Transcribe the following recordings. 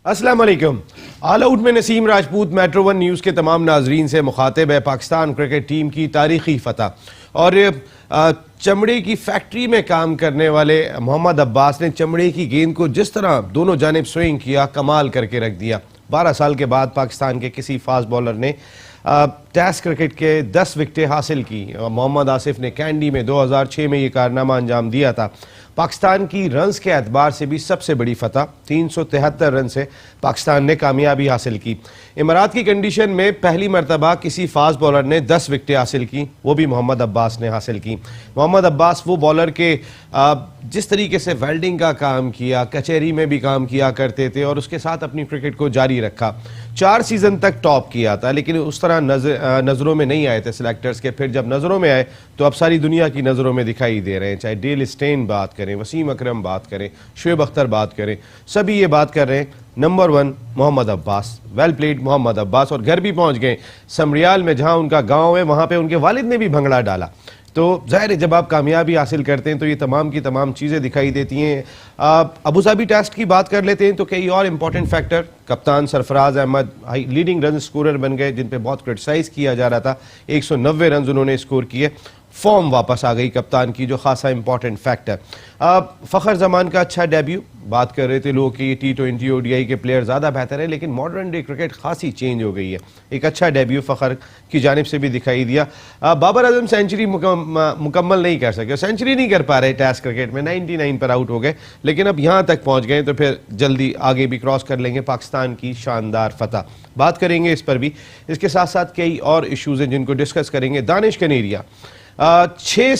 अस्सलाम वालेकुम। All out में Naseem Rajput metro one news के तमाम नाजरीन से मुखातिब है। पाकिस्तान क्रिकेट टीम की तारीखी फतह और चमड़े की फैक्ट्री में काम करने वाले मोहम्मद अब्बास ने चमड़े की गेंद को जिस तरह दोनों जानिब स्विंग किया, कमाल करके रख दिया। 12 साल के बाद पाकिस्तान के किसी फास्ट बॉलर ने टेस्ट क्रिकेट के 10 विकेटें हासिल की। मोहम्मद आसिफ ने कैंडी में 2006 में ये कारनामा अंजाम दिया था। पाकिस्तान की रन्स के एतबार से भी सबसे बड़ी फतह, 373 रन से पाकिस्तान ने कामयाबी हासिल की। इमारात की कंडीशन में पहली मरतबा किसी फास्ट बॉलर ने 10 विकेटें हासिल की, वो भी मोहम्मद अब्बास ने हासिल की। मोहम्मद अब्बास वो बॉलर के जिस तरीके से वेल्डिंग का काम किया, कचहरी में भी काम किया करते थे और उसके साथ अपनी क्रिकेट को जारी रखा। 4 सीज़न तक टॉप किया था, लेकिन उस तरह नज़रों में नहीं आए थे सिलेक्टर्स के। फिर जब नज़रों में आए तो अब सारी दुनिया की नज़रों में दिखाई दे रहे हैं। चाहे डेल स्टेन बात करें, वसीम अकरम बात करें, शुएब अख्तर बात करें, सभी ये बात कर रहे हैं number 1 Mohammad Abbas. Well played Mohammad Abbas. और घर भी पहुंच गए समरियाल में, जहां उनका गांव है, वहां पे उनके वालिद ने भी भंगड़ा डाला। तो जाहिर है जब आप कामयाबी हासिल करते हैं तो ये तमाम की तमाम चीज़ें दिखाई देती हैं। अबू धाबी टेस्ट की बात कर लेते हैं तो कई और इंपॉर्टेंट फैक्टर। कप्तान Sarfaraz Ahmed leading run scorer बन गए, जिन पे बहुत क्रिटिसाइज़ किया जा रहा था। 190 रन उन्होंने स्कोर किए। फॉर्म वापस आ गई कप्तान की, जो खासा इंपॉर्टेंट फैक्टर। फ़खर जमान का अच्छा डेब्यू। बात कर रहे थे लोग कि T20 ODI के प्लेयर ज़्यादा बेहतर है, लेकिन मॉडर्न डे क्रिकेट खासी चेंज हो गई है। एक अच्छा डेब्यू फ़खर की जानिब से भी दिखाई दिया। बाबर आजम सेंचुरी मुकम्मल नहीं कर सके, सेंचुरी नहीं कर पा रहे टेस्ट क्रिकेट में, 99 पर आउट हो गए, लेकिन अब यहाँ तक पहुँच गए तो फिर जल्दी आगे भी क्रॉस कर लेंगे। पाकिस्तान की शानदार फतह, बात करेंगे इस पर भी। इसके साथ साथ कई और इशूज़ हैं जिनको डिस्कस करेंगे। दानिश कनेरिया 6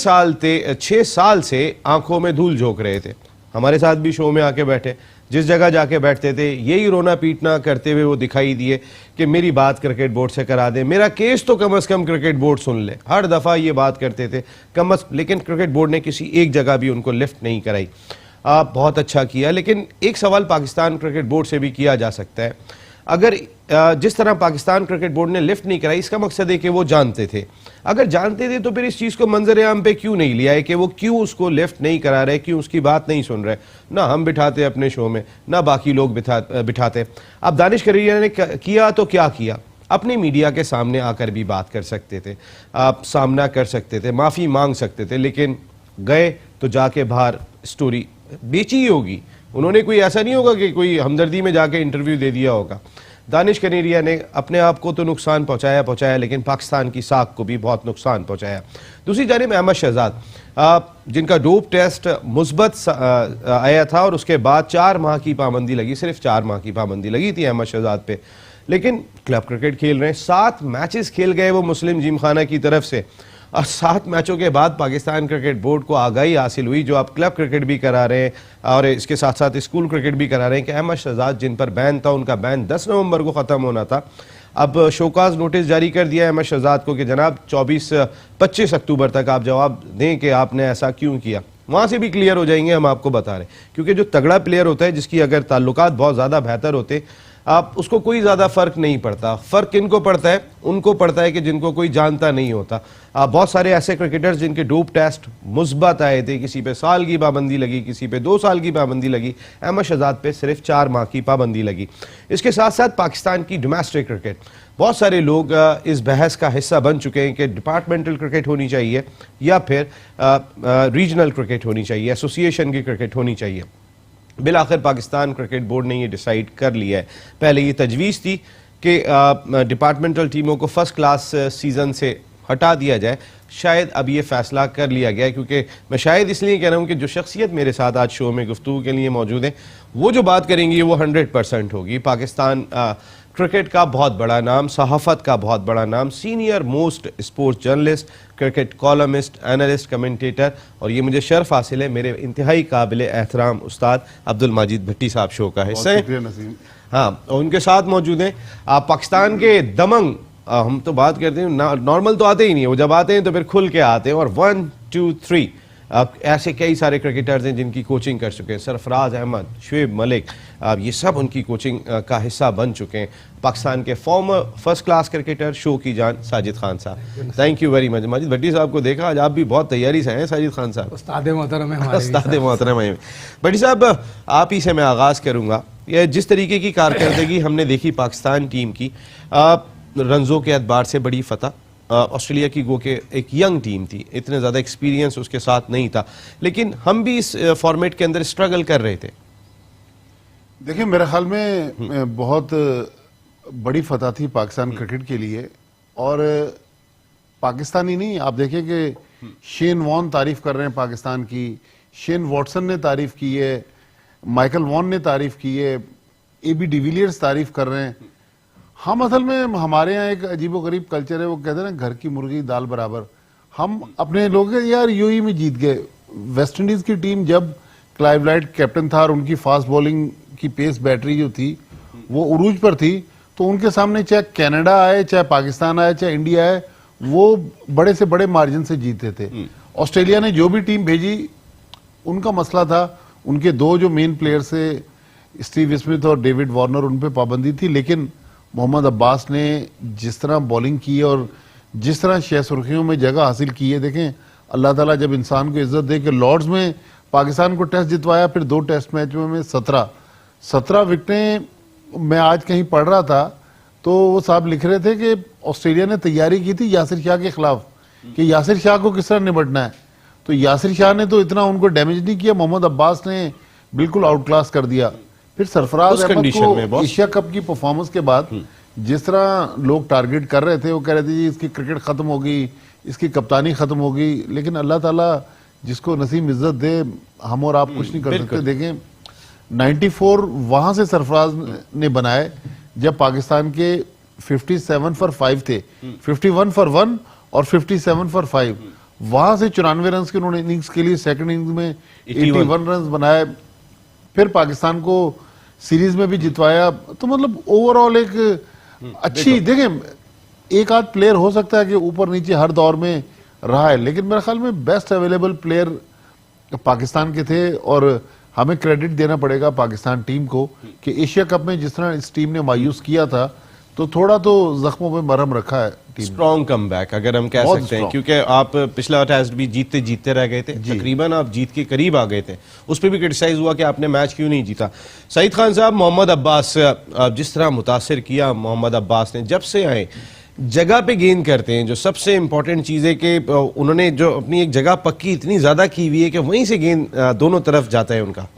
साल से आंखों में धूल झोंक रहे थे। हमारे साथ भी शो में आके बैठे, जिस जगह जाके बैठते थे यही रोना पीटना करते हुए वो दिखाई दिए कि मेरी बात क्रिकेट बोर्ड से करा दें, मेरा केस तो कम से कम क्रिकेट बोर्ड सुन ले। हर दफ़ा ये बात करते थे लेकिन क्रिकेट बोर्ड ने किसी एक जगह भी उनको लिफ्ट नहीं कराई। बहुत अच्छा किया, लेकिन एक सवाल पाकिस्तान क्रिकेट बोर्ड से भी किया जा सकता है। अगर जिस तरह पाकिस्तान क्रिकेट बोर्ड ने लिफ्ट नहीं कराई, इसका मकसद है कि वो जानते थे। अगर जानते थे तो फिर इस चीज़ को मंजर आम पे क्यों नहीं लिया है कि वो क्यों उसको लिफ्ट नहीं करा रहे, क्यों उसकी बात नहीं सुन रहे। ना हम बिठाते अपने शो में, ना बाकी लोग बिठाते। अब दानिश कनेरिया ने किया तो क्या किया, अपनी मीडिया के सामने आकर भी बात कर सकते थे, आप सामना कर सकते थे, माफ़ी मांग सकते थे, लेकिन गए तो जाके बाहर स्टोरी बेची ही होगी। उन्होंने कोई ऐसा नहीं होगा कि कोई हमदर्दी में जाके इंटरव्यू दे दिया होगा। दानिश कनेरिया ने अपने आप को तो नुकसान पहुंचाया, लेकिन पाकिस्तान की साख को भी बहुत नुकसान पहुंचाया। दूसरी जानिब अहमद शहजाद, जिनका डोप टेस्ट मुस्बत आया था और उसके बाद 4 माह की पाबंदी लगी, सिर्फ 4 माह की पाबंदी लगी थी अहमद शहजाद पे, लेकिन क्लब क्रिकेट खेल रहे हैं। 7 मैचेस खेल गए वो मुस्लिम जिमखाना की तरफ से, और 7 मैचों के बाद पाकिस्तान क्रिकेट बोर्ड को आगाही हासिल हुई, जो आप क्लब क्रिकेट भी करा रहे हैं और इसके साथ साथ स्कूल क्रिकेट भी करा रहे हैं, कि अहमद शहजाद जिन पर बैन था, उनका बैन 10 नवंबर को ख़त्म होना था। अब शोकाज नोटिस जारी कर दिया है अहमद शहजाद को कि जनाब 25 अक्टूबर तक आप जवाब दें कि आपने ऐसा क्यों किया। वहाँ से भी क्लियर हो जाएंगे, हम आपको बता रहे हैं। क्योंकि जो तगड़ा प्लेयर होता है, जिसकी अगर ताल्लुकात बहुत ज़्यादा बेहतर होते, आप उसको कोई ज़्यादा फ़र्क नहीं पड़ता। फ़र्क किनको पड़ता है? उनको पड़ता है कि जिनको कोई जानता नहीं होता। बहुत सारे ऐसे क्रिकेटर्स जिनके डोप टेस्ट मुस्बत आए थे, किसी पे साल की पाबंदी लगी, किसी पे 2 साल की पाबंदी लगी, अहमद शहजाद पे सिर्फ 4 माह की पाबंदी लगी। इसके साथ साथ पाकिस्तान की डोमेस्टिक क्रिकेट, बहुत सारे लोग इस बहस का हिस्सा बन चुके हैं कि डिपार्टमेंटल क्रिकेट होनी चाहिए या फिर रीजनल क्रिकेट होनी चाहिए, एसोसिएशन की क्रिकेट होनी चाहिए। बिलाखिर पाकिस्तान क्रिकेट बोर्ड ने ये डिसाइड कर लिया है। पहले ये तजवीज़ थी कि डिपार्टमेंटल टीमों को फर्स्ट क्लास सीज़न से हटा दिया जाए। शायद अब ये फ़ैसला कर लिया गया है, क्योंकि मैं शायद इसलिए कह रहा हूँ कि जो शख्सियत मेरे साथ आज शो में गुफ्तगू के लिए मौजूद है, वो जो बात करेंगी वो 100% होगी। पाकिस्तान क्रिकेट का बहुत बड़ा नाम, सहाफ़त का बहुत बड़ा नाम, senior most sports journalist, cricket columnist, analyst, commentator, और ये मुझे शर्फ हासिल है, मेरे इंतहाई काबिल एहतराम उस्ताद अब्दुल माजिद भट्टी साहब शो का हिस्सा है। हाँ, और उनके साथ मौजूद हैं पाकिस्तान के दमंग, हम तो बात करते हैं नॉर्मल तो आते ही नहीं, वो जब आते हैं तो फिर खुल के आते हैं, और 1 2 3 ऐसे कई सारे क्रिकेटर्स हैं जिनकी कोचिंग कर चुके हैं। सरफराज अहमद, शुएब मलिक, ये सब उनकी कोचिंग का हिस्सा बन चुके हैं। पाकिस्तान के former first class cricketer, show की जान साजिद खान साहब, thank you very much. Majid Bhatti साहब को देखा आज, आप भी बहुत तैयारी से हैं साजिद खान साहब, उस्ताद मोहतरम है। भट्टी साहब, आप ही से मैं आगाज़ करूँगा। ये जिस तरीके की कारकर्दगी हमने देखी पाकिस्तान टीम की, रंजों के एतबार से बड़ी फतह। ऑस्ट्रेलिया की गो के एक यंग टीम थी, इतने ज़्यादा एक्सपीरियंस उसके साथ नहीं था, लेकिन हम भी इस फॉर्मेट के अंदर स्ट्रगल कर रहे थे। देखिए, मेरे ख्याल में बहुत बड़ी फतह थी पाकिस्तान क्रिकेट के लिए। और पाकिस्तानी नहीं, आप देखें कि शेन वॉन तारीफ कर रहे हैं पाकिस्तान की, शेन वॉटसन ने तारीफ की है, माइकल वॉन ने तारीफ की है, एबी डिविलियर्स तारीफ कर रहे हैं। हम असल में हमारे यहाँ एक अजीबोगरीब कल्चर है, वो कहते हैं ना घर की मुर्गी दाल बराबर। हम अपने लोग यार यूएई में जीत गए। वेस्ट इंडीज की टीम जब क्लाइव लाइट कैप्टन था और उनकी फास्ट बॉलिंग की पेस बैटरी जो थी वो उरूज पर थी, तो उनके सामने चाहे कनाडा आए, चाहे पाकिस्तान आए, चाहे इंडिया आए, वो बड़े से बड़े मार्जिन से जीते थे। ऑस्ट्रेलिया ने जो भी टीम भेजी, उनका मसला था उनके दो जो मेन प्लेयर्स थे स्टीव स्मिथ और डेविड वार्नर, उन पे पाबंदी थी। लेकिन मोहम्मद अब्बास ने जिस तरह बॉलिंग की और जिस तरह 6 सुर्खियों में जगह हासिल की है, देखें अल्लाह ताला जब इंसान को इज्जत दे के लॉर्ड्स में पाकिस्तान को टेस्ट जितवाया, फिर 2 टेस्ट मैच में 17 विकेटें। मैं आज कहीं पढ़ रहा था तो वो साहब लिख रहे थे कि ऑस्ट्रेलिया ने तैयारी की थी यासिर शाह के खिलाफ कि यासिर शाह को किस तरह निपटना है, तो यासिर शाह ने तो इतना उनको डैमेज नहीं किया, मोहम्मद अब्बास ने बिल्कुल आउट क्लास कर दिया। फिर सरफराज अहमद को एशिया कप की परफॉर्मेंस के बाद जिस तरह लोग टारगेट कर रहे थे, वो कह रहे थे जी इसकी क्रिकेट खत्म हो गई, इसकी कप्तानी खत्म हो गई। लेकिन अल्लाह ताला जिसको नसीब इज्जत दे, हम और आप कुछ नहीं कर सकते। देखें 94 वहां से सरफराज ने बनाए जब पाकिस्तान के 57 फॉर 5 थे, 51 फॉर 1 और 57 फॉर 5। वहां से 94 रन की उन्होंने इनिंग्स के लिए सेकंड इनिंग्स में 81 रन बनाए, फिर पाकिस्तान को सीरीज में भी जितवाया। तो मतलब ओवरऑल एक अच्छी, देखें एक आध प्लेयर हो सकता है कि ऊपर नीचे हर दौर में रहा है, लेकिन मेरे ख्याल में बेस्ट अवेलेबल प्लेयर पाकिस्तान के थे। और हमें क्रेडिट देना पड़ेगा पाकिस्तान टीम को कि एशिया कप में जिस तरह इस टीम ने मायूस किया था, तो थोड़ा तो जख्मों पे मरहम रखा है टीम। स्ट्रॉन्ग कमबैक अगर हम कह सकते हैं, क्योंकि आप पिछला टेस्ट भी जीतते जीतते रह गए थे, तकरीबन आप जीत के करीब आ गए थे। उस पर भी क्रिटिसाइज हुआ कि आपने मैच क्यों नहीं जीता। सईद खान साहब, मोहम्मद अब्बास जिस तरह मुतासिर किया मोहम्मद अब्बास ने, जब से आए जगह पे गेन करते हैं, जो सबसे इंपॉर्टेंट चीज़ है कि उन्होंने जो अपनी एक जगह पक्की इतनी ज़्यादा की हुई है कि वहीं से गेंद दोनों तरफ जाता है उनका।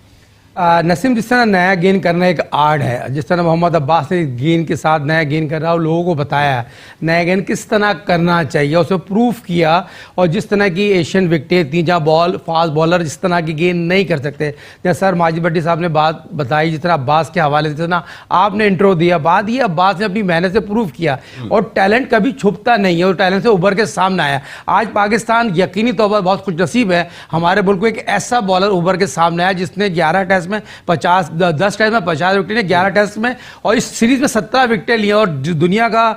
नसीम, जिस तरह नया गेन करना एक आर्ट है, जिस तरह मोहम्मद अब्बास ने गेन के साथ नया गेन कर रहा है और लोगों को बताया नया गेन किस तरह करना चाहिए, उसे प्रूफ किया। और जिस तरह की एशियन विकेटें थी जहाँ फास्ट बॉलर जिस तरह की गेंद नहीं कर सकते, जैसे सर माजिद भट्टी साहब ने बात बताई, जिस तरह अब्बास के हवाले से ना आपने इंट्रो दिया, बात ये अब्बास ने अपनी मेहनत से प्रूफ किया और टैलेंट कभी छुपता नहीं है और टैलेंट से उभर के सामने आया। आज पाकिस्तान यकीनी तौर पर बहुत खुश नसीब है, हमारे मुल्क में एक ऐसा बॉलर उभर के सामने आया जिसने 11 टेस्ट में 10 टेस्ट में 50 विकेटें, 11 टेस्ट में और इस सीरीज में 17 विकेटें ली और दुनिया का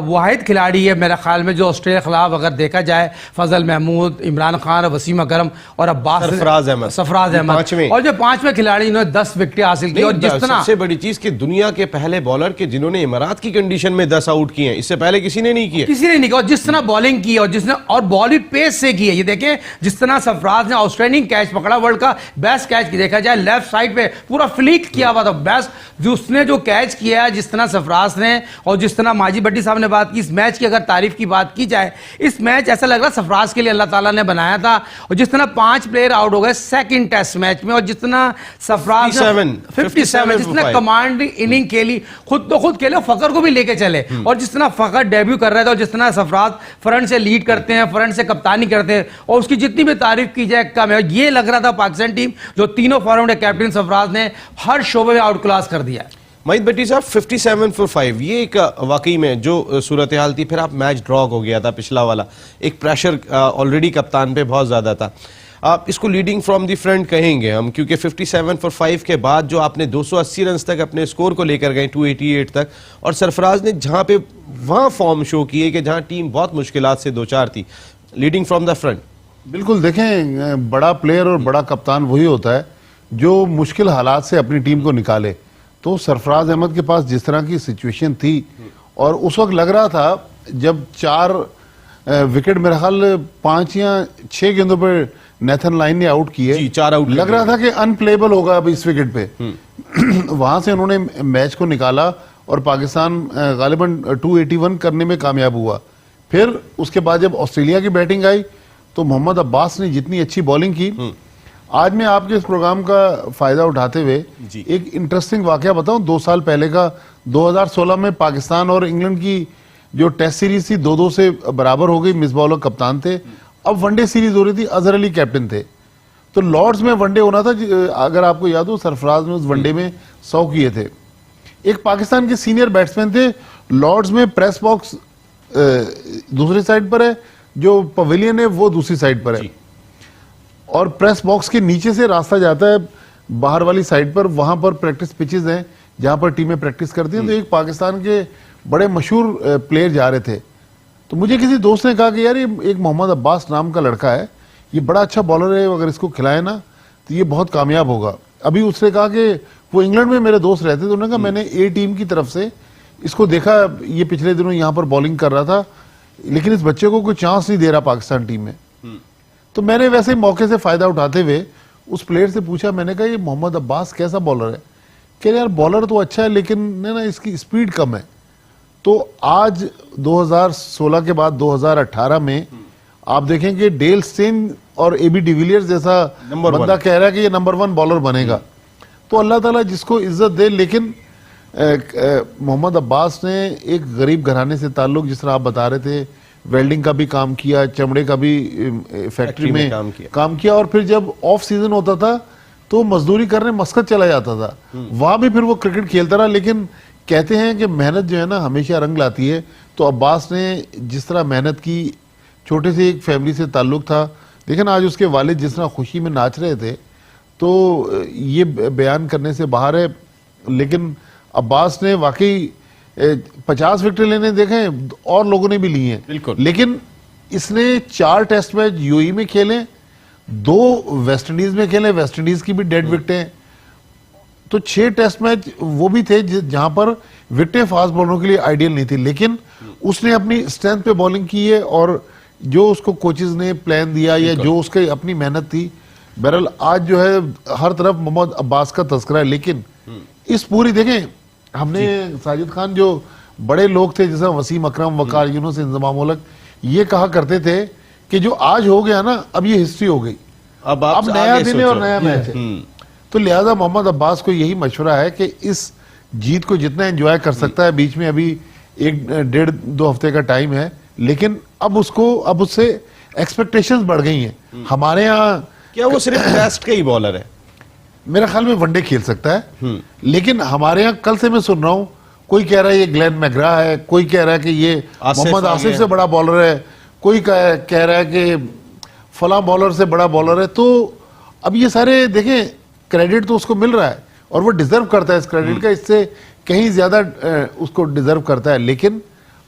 वाहिद खिलाड़ी है मेरे ख्याल में जो ऑस्ट्रेलिया के खिलाफ अगर देखा जाए, फजल महमूद, इमरान खान, वसीम अकरम और अब्बास सरफराज अहमद और जो 5वें खिलाड़ी इन्होंने 10 विकेटें हासिल की। और जिस तरह सबसे बड़ी चीज कि दुनिया के पहले बॉलर के जिन्होंने इमारात की कंडीशन में 10 आउट किए हैं, इससे पहले किसी ने नहीं किया, और जिस तरह बॉलिंग की और जिसने और बॉलिंग पेस से की है, ये देखें जिस तरह सरफराज ने आउटस्टैंडिंग कैच पकड़ा, वर्ल्ड का बेस्ट कैच की देखा जाए, लेफ्ट साइड पे पूरा फ्लिक किया हुआ था, बेस्ट जो उसने जो कैच किया है जिस तरह सरफराज ने। और जिस तरह माजिद भट्टी साहब ने बात की, इस मैच की अगर तारीफ की बात की जाए, इस मैच ऐसा लग रहा सरफराज के लिए अल्लाह ताला ने बनाया था। और जिस तरह 5 प्लेयर आउट हो गए सेकंड टेस्ट मैच में और जिस तरह सरफराज 57 जिसने कमांड इनिंग खेली, खुद तो खुद खेले, फकर को भी लेके चले और जिस तरह फकर डेब्यू कर रहे थे और जिस तरह सरफराज फ्रंट से लीड करते हैं, फ्रंट से कप्तानी करते हैं और उसकी जितनी भी तारीफ की जाए कम है। ये लग रहा था पाकिस्तान टीम जो तीनों फॉर्मेट के कैप्टन सरफराज ने हर शोबे में आउट क्लास कर दिया। माजिद भट्टी साहब, 57 फॉर 5 ये एक वाकई में जो सूरत हाल थी, फिर आप मैच ड्रॉ हो गया था पिछला वाला, एक प्रेशर ऑलरेडी कप्तान पे बहुत ज़्यादा था। आप इसको लीडिंग फ्रॉम द फ्रंट कहेंगे हम, क्योंकि 57 फॉर 5 के बाद जो आपने 280 रन तक अपने स्कोर को लेकर गए 288 तक, और सरफराज ने जहाँ पे वहाँ फॉर्म शो किए कि जहाँ टीम बहुत मुश्किलात से 2-4 थी, लीडिंग फ्रॉम द फ्रंट। बिल्कुल, देखें बड़ा प्लेयर और बड़ा कप्तान वही होता है जो मुश्किल हालात से अपनी टीम को निकाले। तो सरफराज अहमद के पास जिस तरह की सिचुएशन थी और उस वक्त लग रहा था जब 4 विकेट मेरे ख्याल 5 या 6 गेंदों पर नेथन लाइन ने आउट किए, जी, 4 आउट लग रहा था कि अनप्लेबल होगा अब इस विकेट पे। वहां से उन्होंने मैच को निकाला और पाकिस्तान गालिबन 281 करने में कामयाब हुआ। फिर उसके बाद जब ऑस्ट्रेलिया की बैटिंग आई तो मोहम्मद अब्बास ने जितनी अच्छी बॉलिंग की। आज मैं आपके इस प्रोग्राम का फायदा उठाते हुए एक इंटरेस्टिंग वाकया बताऊं, 2 साल पहले का। 2016 में पाकिस्तान और इंग्लैंड की जो टेस्ट सीरीज थी 2-2 से बराबर हो गई, मिसबाह उल हक कप्तान थे। अब वनडे सीरीज हो रही थी, अजहर अली कैप्टन थे। तो लॉर्ड्स में वनडे होना था, अगर आपको याद हो सरफराज ने उस वनडे में 100 किए थे। एक पाकिस्तान के सीनियर बैट्समैन थे, लॉर्ड्स में प्रेस बॉक्स दूसरी साइड पर है, जो पवेलियन है वो दूसरी साइड पर है, और प्रेस बॉक्स के नीचे से रास्ता जाता है बाहर वाली साइड पर। वहां पर प्रैक्टिस पिचेस हैं जहां पर टीमें प्रैक्टिस करती हैं। तो एक पाकिस्तान के बड़े मशहूर प्लेयर जा रहे थे, तो मुझे किसी दोस्त ने कहा कि यार ये एक मोहम्मद अब्बास नाम का लड़का है, ये बड़ा अच्छा बॉलर है, अगर इसको खिलाए ना तो ये बहुत कामयाब होगा। अभी उसने कहा कि वो इंग्लैंड में मेरे दोस्त रहते थे, उन्होंने कहा मैंने ए टीम की तरफ से इसको देखा, ये पिछले दिनों यहाँ पर बॉलिंग कर रहा था, लेकिन इस बच्चे को कोई चांस नहीं दे रहा पाकिस्तान टीम में। तो मैंने वैसे ही मौके से फायदा उठाते हुए उस प्लेयर से पूछा, मैंने कहा ये मोहम्मद अब्बास कैसा बॉलर है? कह रहे यार बॉलर तो अच्छा है लेकिन ना इसकी स्पीड कम है। तो आज 2016 के बाद 2018 में आप देखेंगे डेल स्टेन और एबी डिविलियर्स जैसा बंदा कह रहा है कि ये नंबर 1 बॉलर बनेगा। तो अल्लाह ताला जिसको इज्जत दे। लेकिन मोहम्मद अब्बास ने एक गरीब घराने से ताल्लुक, जिस तरह आप बता रहे थे, वेल्डिंग का भी काम किया, चमड़े का भी फैक्ट्री में काम किया, और फिर जब ऑफ सीजन होता था तो मजदूरी करने मस्कत चला जाता था। वहां भी फिर वो क्रिकेट खेलता रहा। लेकिन कहते हैं कि मेहनत जो है ना हमेशा रंग लाती है। तो अब्बास ने जिस तरह मेहनत की, छोटे से एक फैमिली से ताल्लुक था, लेकिन आज उसके वालिद जिस तरह खुशी में नाच रहे थे, तो ये बयान करने से बाहर है। लेकिन अब्बास ने वाकई 50 विकेट लेने देखे, और लोगों ने भी लिए हैं, लेकिन इसने 4 टेस्ट मैच यूएई में खेले, 2 वेस्ट इंडीज में खेले, वेस्ट इंडीज की भी डेड विकेटें, तो 6 टेस्ट मैच वो भी थे जहां पर विकेटें फास्ट बॉलरों के लिए आइडियल नहीं थी। लेकिन उसने अपनी स्ट्रेंथ पे बॉलिंग की है, और जो उसको कोचेज ने प्लान दिया या जो उसकी अपनी मेहनत थी, बहरहाल आज जो है हर तरफ मोहम्मद अब्बास का तस्करा है। लेकिन इस पूरी देखें, हमने साजिद खान जो बड़े लोग थे जैसे वसीम अकरम, वकार यूनुस, इंजमाम उल हक, ये कहा करते थे कि जो आज हो गया ना अब ये हिस्ट्री हो गई, अब नया दिन है और नया मैच है। तो लिहाजा मोहम्मद अब्बास को यही मशवरा है कि इस जीत को जितना एंजॉय कर सकता है, बीच में अभी 1-1.5-2 हफ्ते का टाइम है, लेकिन अब उससे एक्सपेक्टेशंस बढ़ गई हैं हमारे यहाँ। क्या वो सिर्फ टेस्ट का ही बॉलर है? मेरा ख्याल में वनडे खेल सकता है, लेकिन हमारे यहाँ कल से मैं सुन रहा हूँ, कोई कह रहा है ये ग्लेन मैग्रा है, कोई कह रहा है कि ये मोहम्मद आसिफ से बड़ा बॉलर है, कोई कह रहा है कि फला बॉलर से बड़ा बॉलर है। तो अब ये सारे देखें, क्रेडिट तो उसको मिल रहा है और वो डिजर्व करता है इस क्रेडिट का, इससे कहीं ज्यादा उसको डिजर्व करता है। लेकिन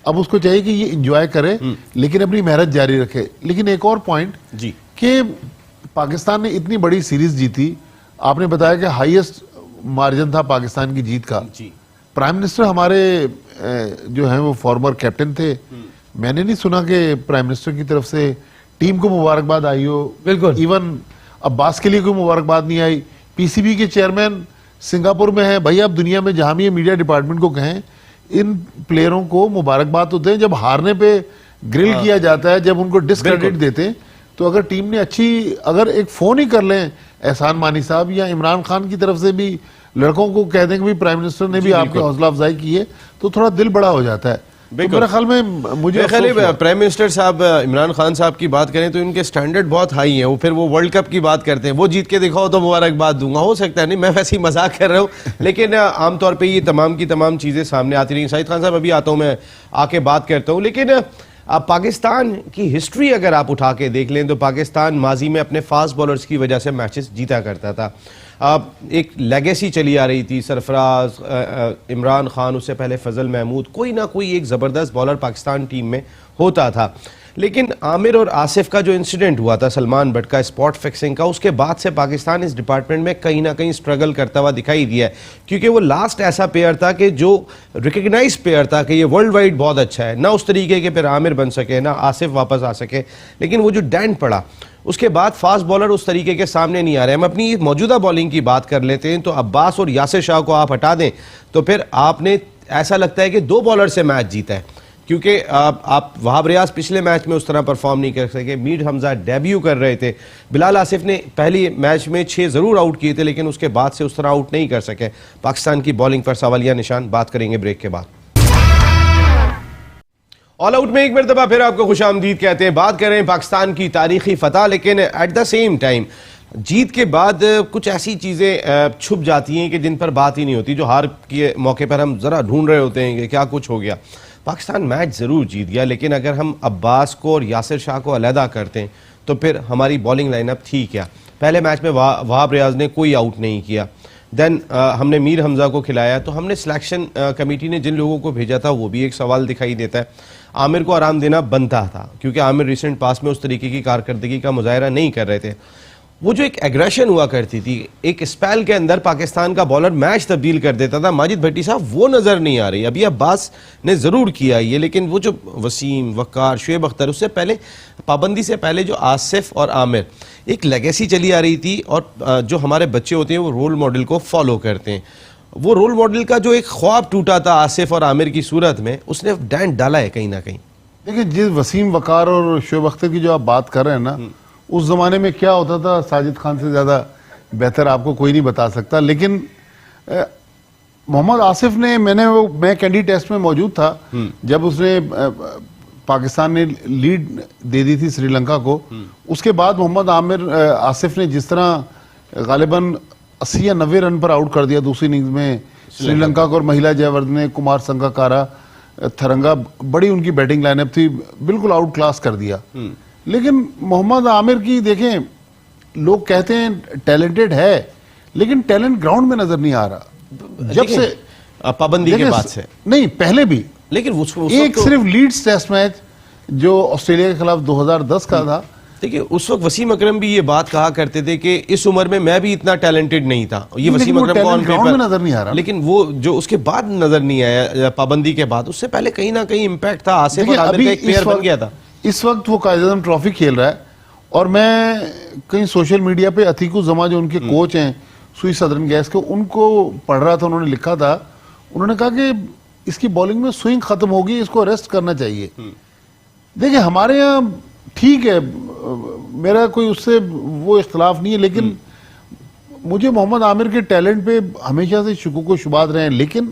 अब उसको चाहिए कि ये एंजॉय करे, लेकिन अपनी मेहनत जारी रखे। लेकिन एक और पॉइंट जी कि पाकिस्तान ने इतनी बड़ी सीरीज जीती, आपने बताया कि हाईएस्ट मार्जिन था पाकिस्तान की जीत का। प्राइम मिनिस्टर हमारे जो हैं वो फॉर्मर कैप्टन थे, मैंने नहीं सुना कि प्राइम मिनिस्टर की तरफ से टीम को मुबारकबाद आई हो। बिल्कुल, इवन अब्बास के लिए कोई मुबारकबाद नहीं आई। पीसीबी के चेयरमैन सिंगापुर में हैं, भाई आप दुनिया में जहां भी मीडिया डिपार्टमेंट को कहें, इन प्लेयरों को मुबारकबाद तो दें। जब हारने पे ग्रिल किया जाता है, जब उनको डिसक्रेडिट देते हैं, तो अगर टीम ने अगर एक फोन ही कर लें एहसान मानी साहब या इमरान खान की तरफ से भी लड़कों को कह दें कि प्राइम मिनिस्टर ने भी आपकी हौसला अफजाई की है, तो थोड़ा दिल बड़ा हो जाता है। तो मेरे ख्याल में मुझे प्राइम मिनिस्टर साहब इमरान खान साहब की बात करें तो इनके स्टैंडर्ड बहुत हाई हैं। वो फिर वो वर्ल्ड कप की बात करते हैं, वो जीत के दिखाओ तो मुबारकबाद दूंगा, हो सकता है नहीं, मैं वैसे ही मजाक कर रहा हूँ, लेकिन आमतौर पर ये तमाम की तमाम चीज़ें सामने आती रही। साजिद खान साहब अभी आता हूँ, मैं आके बात करता हूँ। लेकिन अब पाकिस्तान की हिस्ट्री अगर आप उठा के देख लें तो पाकिस्तान माजी में अपने फास्ट बॉलर्स की वजह से मैचेस जीता करता था। अब एक लेगेसी चली आ रही थी, सरफराज, इमरान खान, उससे पहले फजल महमूद, कोई ना कोई एक ज़बरदस्त बॉलर पाकिस्तान टीम में होता था। लेकिन आमिर और आसिफ का जो इंसिडेंट हुआ था, सलमान बट का स्पॉट फिक्सिंग का, उसके बाद से पाकिस्तान इस डिपार्टमेंट में कहीं ना कहीं स्ट्रगल करता हुआ दिखाई दिया है, क्योंकि वो लास्ट ऐसा प्लेयर था कि जो रिकग्नाइज प्लेयर था कि ये वर्ल्ड वाइड बहुत अच्छा है, ना उस तरीके के फिर आमिर बन सके, ना आसिफ वापस आ सके, लेकिन वो जो डेंट पड़ा उसके बाद फास्ट बॉलर उस तरीके के सामने नहीं आ रहे। हम अपनी मौजूदा बॉलिंग की बात कर लेते हैं तो अब्बास और यासिर शाह को आप हटा दें तो फिर आपने ऐसा लगता है कि 2 बॉलर से मैच जीता है, क्योंकि आप वहाब रियाज पिछले मैच में उस तरह परफॉर्म नहीं कर सके। मीर हमजा डेब्यू कर रहे थे, बिलाल आसिफ ने पहली मैच में 6 ज़रूर आउट किए थे लेकिन उसके बाद से उस तरह आउट नहीं कर सके। पाकिस्तान की बॉलिंग पर सवालिया निशान। बात करेंगे ब्रेक के बाद। ऑल आउट में एक मरतबा फिर आपको खुशामदीद कहते हैं। बात कर रहे हैं पाकिस्तान की तारीखी फतह, लेकिन एट द सेम टाइम जीत के बाद कुछ ऐसी चीज़ें छुप जाती हैं कि जिन पर बात ही नहीं होती, जो हार के मौके पर हम ज़रा ढूंढ रहे होते हैं कि क्या कुछ हो गया। पाकिस्तान मैच ज़रूर जीत गया, लेकिन अगर हम अब्बास को और यासिर शाह को अलहदा करते हैं तो फिर हमारी बॉलिंग लाइनअप थी क्या। पहले मैच में वहाब रियाज ने कोई आउट नहीं किया, देन हमने मीर हमजा को खिलाया, तो हमने सिलेक्शन कमेटी ने जिन लोगों को भेजा था वो भी एक सवाल दिखाई देता है। आमिर को आराम देना बनता था क्योंकि आमिर रिसेंट पास में उस तरीके की कारकर्दगी का मुजाहरा नहीं कर रहे थे। वो जो एक एग्रेशन हुआ करती थी, एक स्पेल के अंदर पाकिस्तान का बॉलर मैच तब्दील कर देता था, माजिद भट्टी साहब वो नज़र नहीं आ रही। अभी अब्बास ने ज़रूर किया ये, लेकिन वो जो वसीम, वक़ार, शुएब अख्तर, उससे पहले पाबंदी से पहले जो आसिफ और आमिर एक लेगेसी चली आ रही थी, और जो हमारे बच्चे होते हैं वो रोल मॉडल को फॉलो करते हैं। वो रोल मॉडल का जो एक ख्वाब टूटा था आसिफ और आमिर की सूरत में, उसने डेंट डाला है कहीं ना कहीं। देखिए, जिस वसीम, वकार और शुएब अख्तर की जो आप बात कर रहे हैं ना, उस जमाने में क्या होता था साजिद खान से ज्यादा बेहतर आपको कोई नहीं बता सकता। लेकिन मोहम्मद आसिफ ने, मैं कैंडी टेस्ट में मौजूद था जब उसने पाकिस्तान ने लीड दे दी थी श्रीलंका को। उसके बाद मोहम्मद आसिफ ने जिस तरह गालिबन 80 या 90 रन पर आउट कर दिया दूसरी इनिंग्स में श्रीलंका को, और महिला जयवर्धने ने, कुमार संगकारा, थरंगा, बड़ी उनकी बैटिंग लाइनअप थी, बिल्कुल आउट क्लास कर दिया। लेकिन मोहम्मद आमिर की देखें, लोग कहते हैं टैलेंटेड है, लेकिन टैलेंट ग्राउंड में नजर नहीं आ रहा जब से पाबंदी के बाद से। नहीं, पहले भी, लेकिन एक सिर्फ लीड्स टेस्ट मैच जो ऑस्ट्रेलिया के खिलाफ 2010 का था। देखिए, उस वक्त वसीम अकरम भी ये बात कहा करते थे कि इस उम्र में मैं भी इतना टैलेंटेड नहीं था। ये वसीम अकरम को ऑन पेपर नजर नहीं आ रहा, लेकिन वो जो उसके बाद नजर नहीं आया पाबंदी के बाद, उससे पहले कहीं ना कहीं इम्पैक्ट था। आसिफ और आमिर का एक पेयर बन गया था। इस वक्त वो कायद-ए-आज़म ट्रॉफी खेल रहा है, और मैं कहीं सोशल मीडिया पे अतीकु जमा जो उनके कोच हैं सुई सदर्न गैस के, उनको पढ़ रहा था। उन्होंने लिखा था, उन्होंने कहा कि इसकी बॉलिंग में स्विंग खत्म होगी, इसको अरेस्ट करना चाहिए। देखिए, हमारे यहाँ ठीक है, मेरा कोई उससे वो इख्तलाफ नहीं है, लेकिन मुझे मोहम्मद आमिर के टैलेंट पे हमेशा से शुकूक व शुबात रहे हैं। लेकिन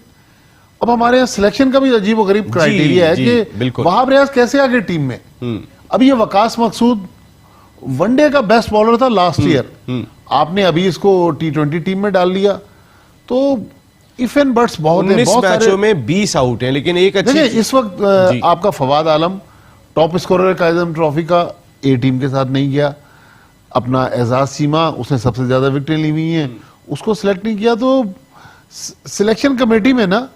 अब हमारे यहाँ सिलेक्शन का भी अजीब व गरीब क्राइटेरिया है कि वहाब रियाज कैसे आ गए टीम में। अब ये वकास मकसूद वनडे का बेस्ट बॉलर था लास्ट ईयर, आपने अभी इसको T20 टीम में डाल लिया, तो इफ एंड बट्स बहुत है। बहुत मैचों में 20 आउट हैं, लेकिन एक अच्छी इस वक्त आपका फवाद आलम टॉप स्कोरर कायद-ए-आज़म ट्रॉफी का ए टीम के साथ नहीं गया। अपना एजाज सीमा, उसने सबसे ज्यादा विकेटें ली हुई हैं, उसको सिलेक्ट नहीं किया। तो सिलेक्शन कमेटी में ना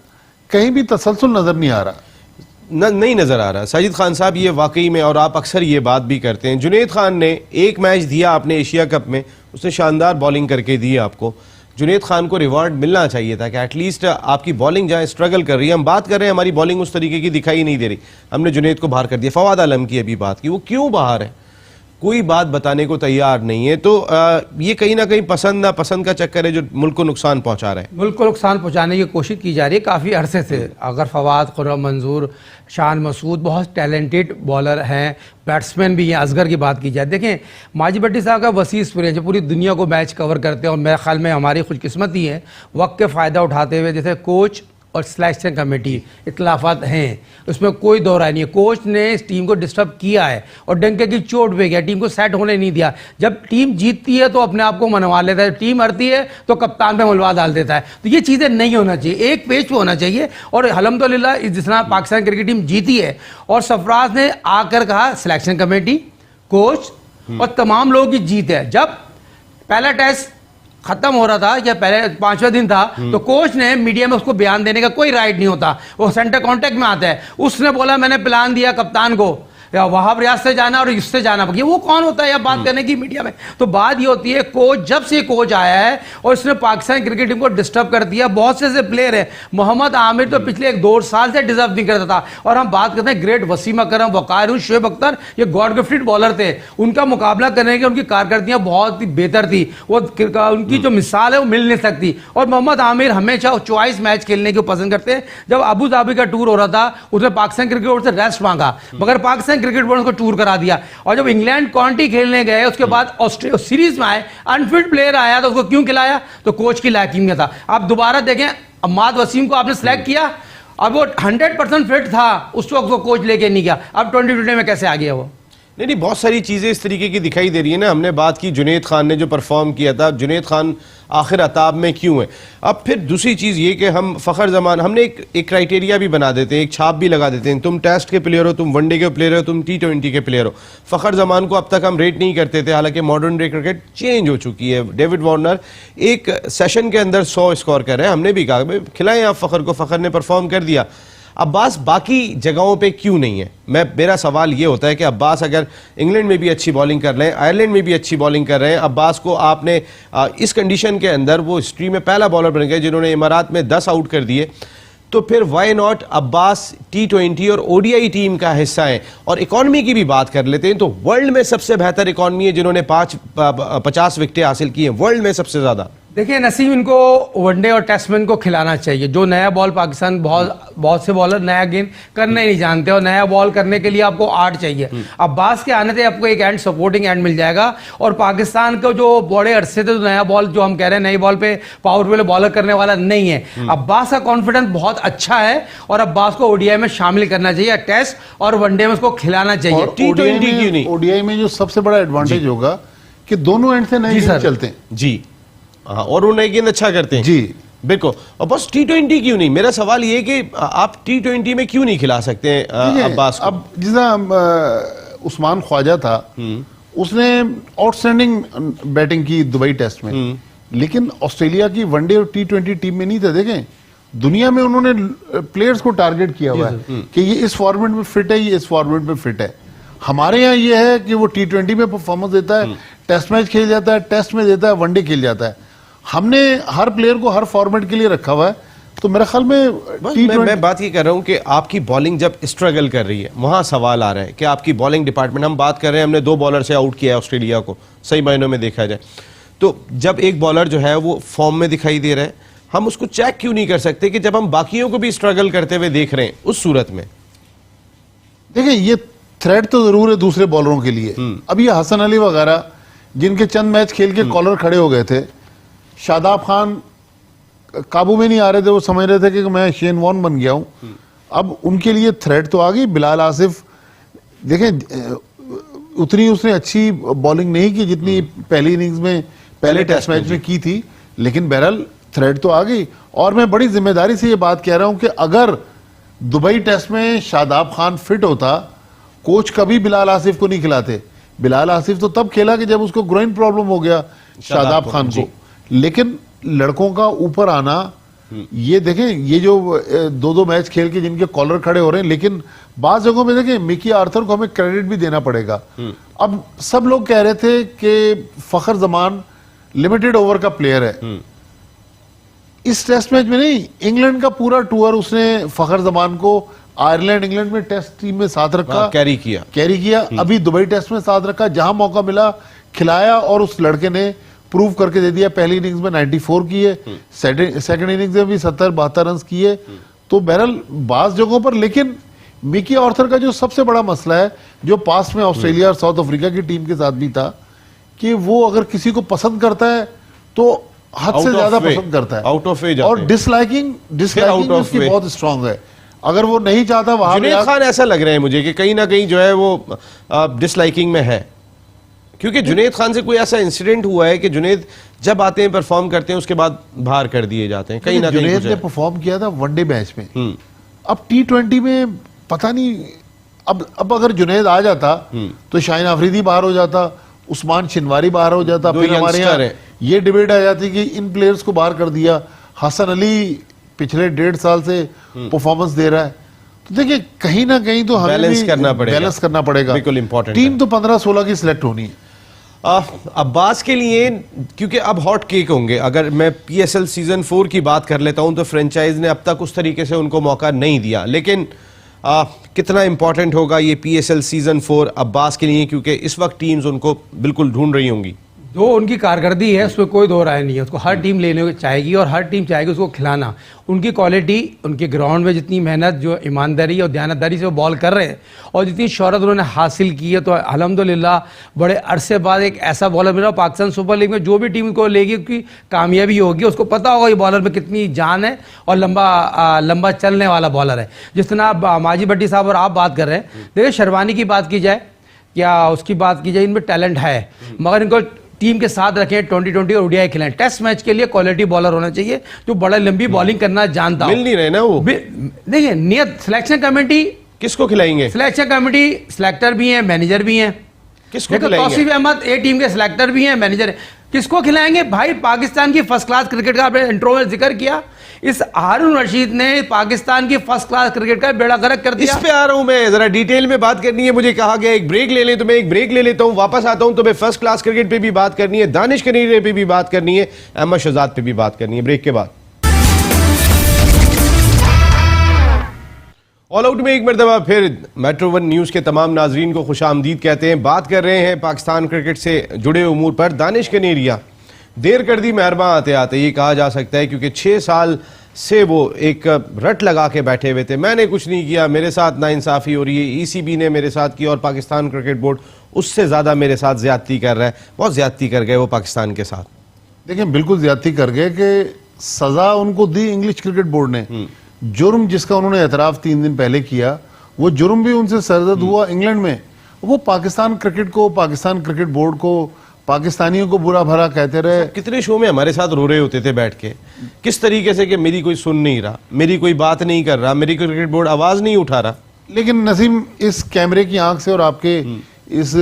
कहीं भी तसलसल नजर नहीं आ रहा, नहीं नजर आ रहा। साजिद खान साहब, ये वाकई में, और आप अक्सर ये बात भी करते हैं, जुनैद खान ने एक मैच दिया आपने एशिया कप में, उसने शानदार बॉलिंग करके दी आपको। जुनैद खान को रिवार्ड मिलना चाहिए था कि एटलीस्ट आपकी बॉलिंग जहाँ स्ट्रगल कर रही है। हम बात कर रहे हैं हमारी बॉलिंग उस तरीके की दिखाई नहीं दे रही, हमने जुनैद को बाहर कर दिया। फवाद आलम की अभी बात की, वो क्यों बाहर है, कोई बात बताने को तैयार नहीं है। तो ये कहीं ना कहीं पसंद ना पसंद का चक्कर है जो मुल्क को नुकसान पहुंचा रहा है। मुल्क को नुकसान पहुंचाने की कोशिश की जा रही है काफ़ी अरसे से। अगर फवाद, खुर्रम मंजूर, शान मसूद बहुत टैलेंटेड बॉलर हैं, बैट्समैन भी हैं। असगर की बात की जाए, देखें माजिद भट्टी साहब का वसी एक्सपीरियंस है, पूरी दुनिया को मैच कवर करते हैं, और मेरे ख्याल में हमारी खुशकिस्मती है वक्त के फ़ायदा उठाते हुए। जैसे कोच और सिलेक्शन कमेटी इख्तलाफात हैं, उसमें कोई दो राय नहीं है। कोच ने इस टीम को डिस्टर्ब किया है और डंके की चोट पे गया, टीम को सेट होने नहीं दिया। जब टीम जीतती है तो अपने आप को मनवा लेता है, टीम हारती है तो कप्तान पे मलवा डाल देता है। तो ये चीज़ें नहीं होना चाहिए, एक पेज पे होना चाहिए। और अल्हम्दुलिल्लाह जिस तरह पाकिस्तान क्रिकेट टीम जीती है, और सरफराज ने आकर कहा सिलेक्शन कमेटी, कोच और तमाम लोगों की जीत है। जब पहला टेस्ट खत्म हो रहा था या पहले 5वां दिन था, तो कोच ने मीडिया में उसको बयान देने का कोई राइट नहीं होता, वो सेंटर कांटेक्ट में आता है। उसने बोला मैंने प्लान दिया कप्तान को, या वहाब रियाज से जाना और इससे जाना, ये वो कौन होता है या बात करने की मीडिया में। तो बात ये होती है कोच, जब से कोच आया है और इसने पाकिस्तान क्रिकेट टीम को डिस्टर्ब कर दिया। बहुत से ऐसे प्लेयर है, मोहम्मद आमिर तो पिछले 1-2 साल से डिजर्व नहीं करता था, और हम बात करते हैं ग्रेट वसीम अकरम, वकार, शुएब अख्तर, ये गॉड गिफ्टेड बॉलर थे। उनका मुकाबला करने की उनकी कारकर्दगियां बहुत ही बेहतर थी, वो उनकी जो मिसाल है वो मिल नहीं सकती। और मोहम्मद आमिर हमेशा चॉइस मैच खेलने को पसंद करते हैं। जब अबू धाबी का टूर हो रहा था उसने पाकिस्तान क्रिकेट बोर्ड से रेस्ट मांगा, मगर पाकिस्तान क्रिकेट बोर्ड को टूर करा दिया। और जब इंग्लैंड काउंटी खेलने गए उसके बाद ऑस्ट्रेलिया सीरीज में आए, अनफिट प्लेयर आया तो उसको क्यों खिलाया? तो कोच की लायकी में था। आप दोबारा देखें, अम्माद वसीम को आपने सेलेक्ट किया, अब वो 100% फिट था, उस वक्त वो कोच लेके नहीं गया, अब 2020 में कैसे आ गया वो? नहीं, बहुत सारी चीज़ें इस तरीके की दिखाई दे रही है ना। हमने बात की जुनैद खान ने जो परफॉर्म किया था, जुनैद खान आखिर अताब में क्यों है। अब फिर दूसरी चीज़ ये कि हम फ़खर ज़मान, हमने एक क्राइटेरिया भी बना देते हैं, एक छाप भी लगा देते हैं, तुम टेस्ट के प्लेयर हो, तुम वनडे के प्लेयर हो, तुम T20 के प्लेयर हो। फ़खर ज़मान को अब तक हम रेट नहीं करते थे, हालांकि मॉडर्न डे क्रिकेट चेंज हो चुकी है। डेविड वार्नर एक सेशन के अंदर 100 स्कोर कर रहे हैं, हमने भी कहा खिलाएं आप फ़खर को, फ़खर ने परफॉर्म कर दिया। अब्बास बाकी जगहों पे क्यों नहीं है? मेरा सवाल ये होता है कि अब्बास अगर इंग्लैंड में भी अच्छी बॉलिंग कर रहे हैं, आयरलैंड में भी अच्छी बॉलिंग कर रहे हैं, अब्बास को आपने इस कंडीशन के अंदर, वो हिस्ट्री में पहला बॉलर बन गए जिन्होंने इमारात में 10 आउट कर दिए, तो फिर वाई नॉट अब्बास T20 और ODI टीम का हिस्सा है। और इकॉनमी की भी बात कर लेते हैं तो वर्ल्ड में सबसे बेहतर इकॉनमी है जिन्होंने 50 विकेटें हासिल की हैं, वर्ल्ड में सबसे ज़्यादा। देखिए नसीम, इनको वनडे और टेस्ट में इनको खिलाना चाहिए। जो नया बॉल पाकिस्तान, बहुत से बॉलर नया गेंद करना ही नहीं जानते, और नया बॉल करने के लिए आपको आर्ट चाहिए। अब्बास के आने से आपको एक एंड, सपोर्टिंग एंड मिल जाएगा। और पाकिस्तान को जो बड़े अरसे थे, तो नया बॉल जो हम कह रहे हैं नई बॉल पे पावरफुल बॉलर करने वाला नहीं है। अब्बास का कॉन्फिडेंस बहुत अच्छा है और अब्बास को ODI में शामिल करना चाहिए, टेस्ट और वनडे में उसको खिलाना चाहिए। T20 क्यों नहीं? ODI में जो सबसे बड़ा एडवांटेज होगा कि दोनों एंड से नए गेंद चलते हैं जी, हाँ, और वो नए गेंद अच्छा करते हैं जी, बिल्कुल। और बस T20 क्यों नहीं? मेरा सवाल ये कि आप T20 में क्यों नहीं खिला सकते हैं अब्बास को? अब जितना उस्मान ख्वाजा था, उसने आउटस्टैंडिंग बैटिंग की दुबई टेस्ट में, लेकिन ऑस्ट्रेलिया की वनडे और T20 टीम में नहीं था। देखें, दुनिया में उन्होंने प्लेयर्स को टारगेट किया हुआ है कि ये इस फॉर्मेट में फिट है, ये इस फॉर्मेट में फिट है। हमारे यहाँ ये है कि वो T20 में परफॉर्मेंस देता है, टेस्ट मैच खेल जाता है, टेस्ट में देता है, वनडे खेल जाता है। हमने हर प्लेयर को हर फॉर्मेट के लिए रखा हुआ है। तो मेरे ख्याल में मैं बात ये कर रहा हूँ कि आपकी बॉलिंग जब स्ट्रगल कर रही है, वहां सवाल आ रहा है कि आपकी बॉलिंग डिपार्टमेंट, हम बात कर रहे हैं हमने 2 बॉलर से आउट किया है ऑस्ट्रेलिया को, सही मायनों में देखा जाए तो जब एक बॉलर जो है वो फॉर्म में दिखाई दे रहा है, हम उसको चेक क्यों नहीं कर सकते कि जब हम बाकियों को भी स्ट्रगल करते हुए देख रहे हैं, उस सूरत में? देखिए, ये थ्रेट तो जरूर है दूसरे बॉलरों के लिए। अब ये हसन अली वगैरह जिनके चंद मैच खेल के कॉलर खड़े हो गए थे, शादाब खान काबू में नहीं आ रहे थे, वो समझ रहे थे कि मैं शेन वॉर्न बन गया हूं। अब उनके लिए थ्रेट तो आ गई। बिलाल आसिफ, देखें, उतनी उसने अच्छी बॉलिंग नहीं की जितनी पहली इनिंग्स में, पहले टेस्ट मैच में की थी, लेकिन बहरहाल थ्रेट तो आ गई। और मैं बड़ी जिम्मेदारी से ये बात कह रहा हूं कि अगर दुबई टेस्ट में शादाब खान फिट होता, कोच कभी बिलाल आसिफ को नहीं खिलाते। बिलाल आसिफ तो तब खेला कि जब उसको ग्रोइन प्रॉब्लम हो गया शादाब खान को। लेकिन लड़कों का ऊपर आना, ये देखें, ये जो 2-2 मैच खेल के जिनके कॉलर खड़े हो रहे हैं, लेकिन बात जगहों में देखें मिकी आर्थर को हमें क्रेडिट भी देना पड़ेगा। अब सब लोग कह रहे थे कि फखर जमान लिमिटेड ओवर का प्लेयर है। इस टेस्ट मैच में नहीं, इंग्लैंड का पूरा टूर उसने फखर जमान को आयरलैंड, इंग्लैंड में टेस्ट टीम में साथ रखा, कैरी किया। अभी दुबई टेस्ट में साथ रखा, जहां मौका मिला खिलाया, और उस लड़के ने प्रूव करके दे दिया। पहली इनिंग्स में 94 किए, सेकंड इनिंग्स में भी 70-72 रन किए। तो बहरहाल बास जगहों पर, लेकिन मिकी आर्थर का जो सबसे बड़ा मसला है, जो पास में ऑस्ट्रेलिया और साउथ अफ्रीका की टीम के साथ भी था, कि वो अगर किसी को पसंद करता है तो हद से ज्यादा पसंद करता है, आउट ऑफ वे, और डिसलाइकिंग उसकी बहुत स्ट्रांग है। अगर वो नहीं चाहता, वहां जुनैद खान ऐसा लग रहा है मुझे कि कहीं ना कहीं जो है वो डिसलाइकिंग में है, क्योंकि जुनैद खान से कोई ऐसा इंसिडेंट हुआ है कि जुनैद जब आते हैं परफॉर्म करते हैं उसके बाद बाहर कर दिए जाते हैं। कहीं ना कहीं जुनैद ने परफॉर्म किया था वनडे मैच में, अब T20 में पता नहीं। अब अगर जुनैद आ जाता तो शाहीन अफरीदी बाहर हो जाता, उस्मान शिनवारी बाहर हो जाता, फिर हमारे यहाँ ये डिबेट आ जाती कि इन प्लेयर्स को बाहर कर दिया। हसन अली पिछले 1.5 साल से परफॉर्मेंस दे रहा है, तो देखिए कहीं ना कहीं तो हमें बैलेंस करना पड़ेगा। बैलेंस करना पड़ेगा, बिल्कुल important टीम है। तो 15-16 की सिलेक्ट होनी है। अब्बास के लिए, क्योंकि अब हॉट केक होंगे, अगर मैं पीएसएल सीजन 4 की बात कर लेता हूं तो फ्रेंचाइज ने अब तक उस तरीके से उनको मौका नहीं दिया, लेकिन कितना इंपॉर्टेंट होगा ये पीएसएल सीजन 4 अब्बास के लिए, क्योंकि इस वक्त टीम्स उनको बिल्कुल ढूंढ रही होंगी। जो उनकी कारकर्दगी है उसमें कोई दो राय नहीं है, उसको हर टीम लेने चाहेगी और हर टीम चाहेगी उसको खिलाना। उनकी क्वालिटी, उनके ग्राउंड में जितनी मेहनत, जो ईमानदारी और दयानतदारी से वो बॉल कर रहे हैं और जितनी शोहरत उन्होंने हासिल की है, तो अल्हम्दुलिल्लाह बड़े अरसे बाद एक ऐसा बॉलर मिला। पाकिस्तान सुपर लीग में जो भी टीम को लेगी उसकी कामयाबी होगी, उसको पता होगा ये बॉलर में कितनी जान है और लंबा चलने वाला बॉलर है। जिस तरह आप माजी भट्टी साहब और आप बात कर रहे हैं, देखिए शेरवानी की बात की जाए या उसकी बात की जाए, इनमें टैलेंट है, मगर इनको टीम के साथ रखें, 2020 और ओडीआई खिलाएं। टेस्ट मैच के लिए क्वालिटी बॉलर होना चाहिए जो बड़ा लंबी बॉलिंग करना जानता हो। मिल नहीं रहे ना वो। देखिए नियत, सिलेक्शन कमेटी किसको खिलाएंगे? सिलेक्शन कमेटी सिलेक्टर भी है, मैनेजर भी है। किसको खिलाएंगे? तौसीफ अहमद ए टीम के सिलेक्टर भी हैं, मैनेजर है। किसको खिलाएंगे भाई? पाकिस्तान की फर्स्ट क्लास क्रिकेट का आपने इंट्रो में जिक्र किया, इस हारून रशीद ने पाकिस्तान की फर्स्ट क्लास क्रिकेट का बेड़ा गर्क कर दिया। इस पे आ रहा हूं मैं, जरा डिटेल में बात करनी है। मुझे कहा गया एक ब्रेक ले लें, तो मैं एक ब्रेक ले लेता हूं, वापस आता हूं तो मैं फर्स्ट क्लास क्रिकेट पे भी बात करनी है, दानिश कनेरिया पे भी बात करनी है, अहमद शहजाद पे भी बात करनी है, ब्रेक के बाद। ऑल आउट में एक मरतबा फिर मेट्रो वन न्यूज़ के तमाम नाजरीन को खुशामदीद कहते हैं। बात कर रहे हैं पाकिस्तान क्रिकेट से जुड़े उमूर पर। दानिश कनेरिया देर कर दी मेहरबा आते आते, ये कहा जा सकता है, क्योंकि 6 साल से वो एक रट लगा के बैठे हुए थे, मैंने कुछ नहीं किया, मेरे साथ नाइंसाफ़ी हो रही है, ईसीबी ने मेरे साथ की और पाकिस्तान क्रिकेट बोर्ड उससे ज़्यादा मेरे साथ ज़्यादती कर रहा है। बहुत ज़्यादती कर गए वो पाकिस्तान के साथ। देखिए बिल्कुल ज्यादती कर गए कि सजा उनको दी इंग्लिश क्रिकेट बोर्ड ने। जुर्म जिसका उन्होंने एतराफ़ 3 दिन पहले किया, वो जुर्म भी उनसे सरजद हुआ इंग्लैंड में। वो पाकिस्तान क्रिकेट को, पाकिस्तान क्रिकेट बोर्ड को, पाकिस्तानियों को बुरा भला कहते रहे। कितने शो में हमारे साथ रो रहे होते थे बैठ के, किस तरीके से कि मेरी कोई सुन नहीं रहा, मेरी कोई बात नहीं कर रहा, मेरी क्रिकेट बोर्ड आवाज़ नहीं उठा रहा। लेकिन नसीम, इस कैमरे की आंख से और आपके इस